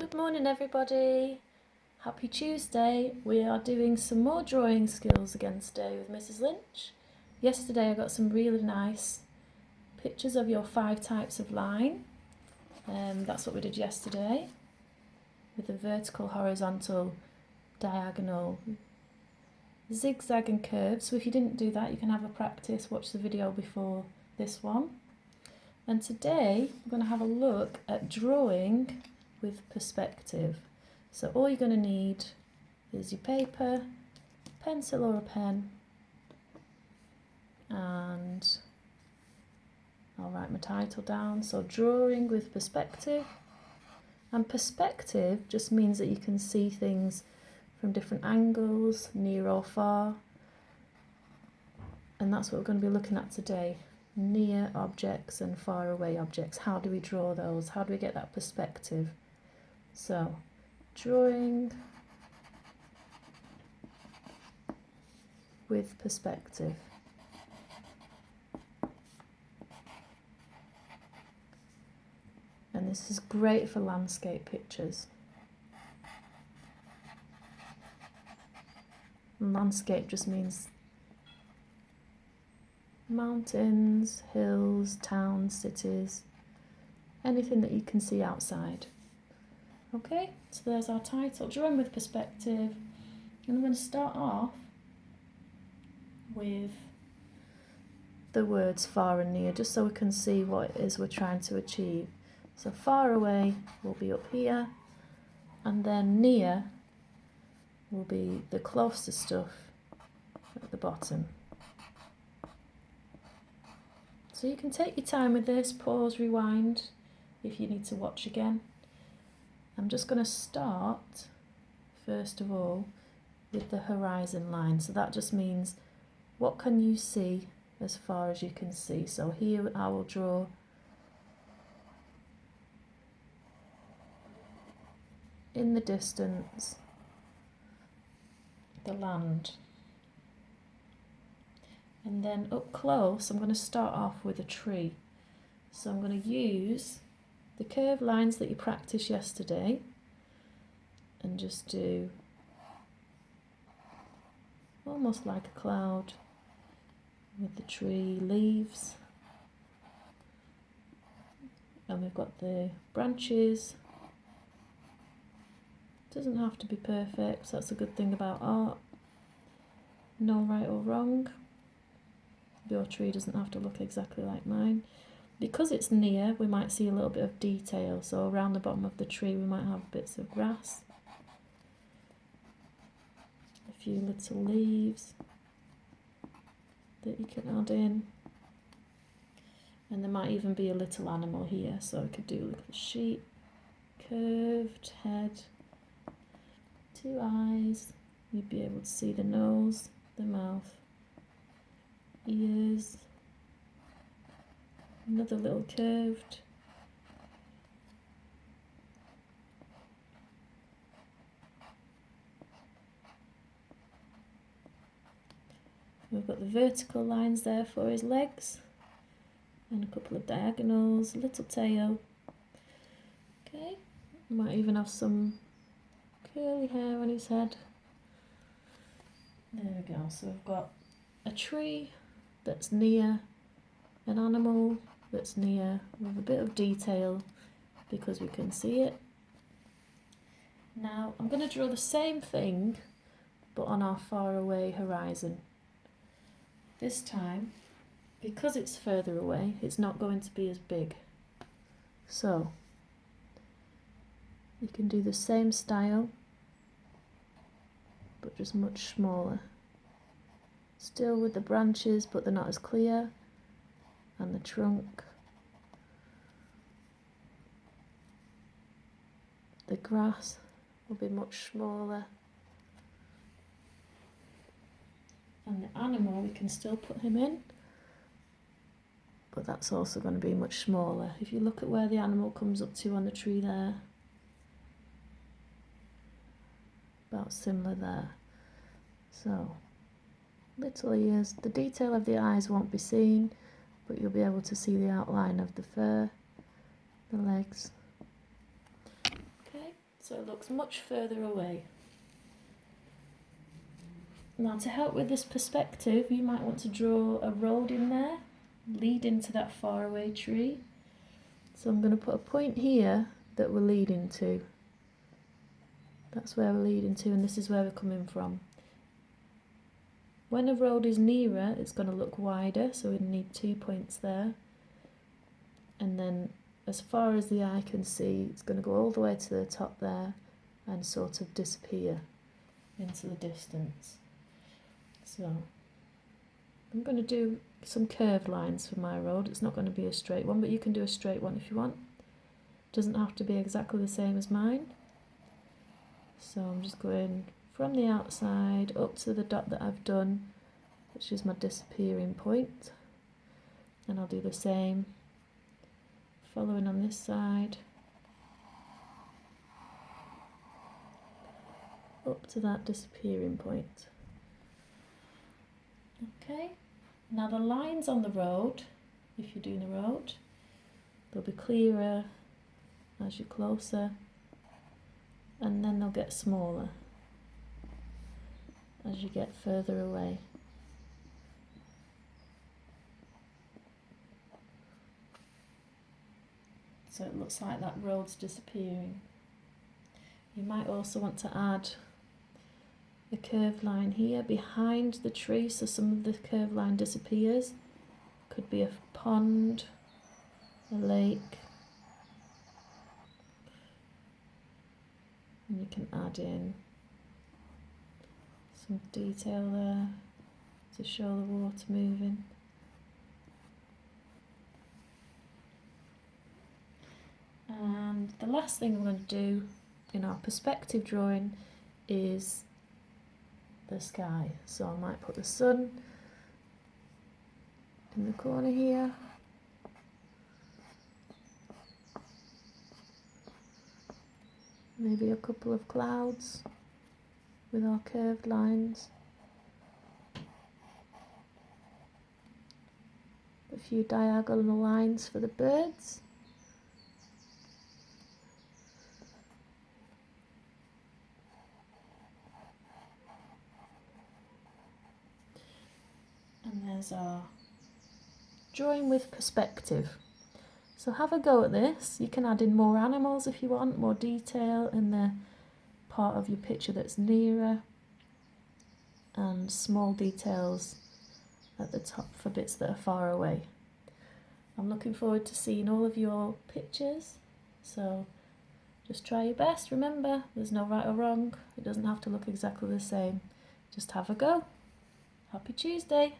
Good morning everybody, happy Tuesday. We are doing some more drawing skills again today with Mrs Lynch. Yesterday I got some really nice pictures of your 5 types of line. That's what we did yesterday with the vertical, horizontal, diagonal, zigzag and curve. So if you didn't do that you can have a practice, watch the video before this one. And today we're going to have a look at drawing with perspective. So all you're going to need is your paper, pencil or a pen, and I'll write my title down. So drawing with perspective. And perspective just means that you can see things from different angles, near or far. And that's what we're going to be looking at today. Near objects and far away objects. How do we draw those? How do we get that perspective? So, drawing with perspective. And this is great for landscape pictures. And landscape just means mountains, hills, towns, cities, anything that you can see outside. Okay, so there's our title, Drawing with Perspective, and I'm going to start off with the words far and near, just so we can see what it is we're trying to achieve. So far away will be up here, and then near will be the closer stuff at the bottom. So you can take your time with this, pause, rewind if you need to watch again. I'm just going to start first of all with the horizon line. So that just means what can you see as far as you can see. So here I will draw in the distance the land. And then up close I'm going to start off with a tree. So I'm going to use the curved lines that you practiced yesterday and just do almost like a cloud with the tree leaves, and we've got the branches. Doesn't have to be perfect, so that's a good thing about art. No right or wrong. Your tree doesn't have to look exactly like mine. Because it's near, we might see a little bit of detail. So around the bottom of the tree we might have bits of grass, a few little leaves that you can add in, and there might even be a little animal here. So we could do a little sheep, curved head, 2 eyes, you'd be able to see the nose, the mouth, ears, another little curved, we've got the vertical lines there for his legs, and a couple of diagonals, a little tail. Okay, might even have some curly hair on his head. There we go. So we've got a tree that's near, an animal that's near with a bit of detail because we can see it. Now I'm going to draw the same thing but on our far away horizon. This time, because it's further away, it's not going to be as big. So you can do the same style but just much smaller. Still with the branches, but they're not as clear, and the trunk. The grass will be much smaller. And the animal, we can still put him in, but that's also going to be much smaller. If you look at where the animal comes up to on the tree there, about similar there. So little ears, the detail of the eyes won't be seen, but you'll be able to see the outline of the fur, the legs. Okay, So it looks much further away. Now to help with this perspective, you might want to draw a road in there, leading to that faraway tree. So I'm going to put a point here that we're leading to. That's where we're leading to, and this is where we're coming from. When a road is nearer, it's going to look wider, so we need 2 points there. And then as far as the eye can see, it's going to go all the way to the top there and sort of disappear into the distance. So I'm going to do some curved lines for my road. It's not going to be a straight one, but you can do a straight one if you want. It doesn't have to be exactly the same as mine. So I'm just going from the outside up to the dot that I've done, which is my disappearing point. And I'll do the same, following on this side, up to that disappearing point. Okay, now the lines on the road, if you're doing the road, they'll be clearer as you're closer, and then they'll get smaller as you get further away. So it looks like that road's disappearing. You might also want to add a curved line here behind the tree, so some of the curved line disappears. Could be a pond, a lake, and you can add in some detail there to show the water moving. And the last thing we're going to do in our perspective drawing is the sky. So I might put the sun in the corner here. Maybe a couple of clouds with our curved lines. A few diagonal lines for the birds. And there's our drawing with perspective. So have a go at this. You can add in more animals if you want, more detail in the part of your picture that's nearer, and small details at the top for bits that are far away. I'm looking forward to seeing all of your pictures, so just try your best. Remember, there's no right or wrong. It doesn't have to look exactly the same. Just have a go. Happy Tuesday!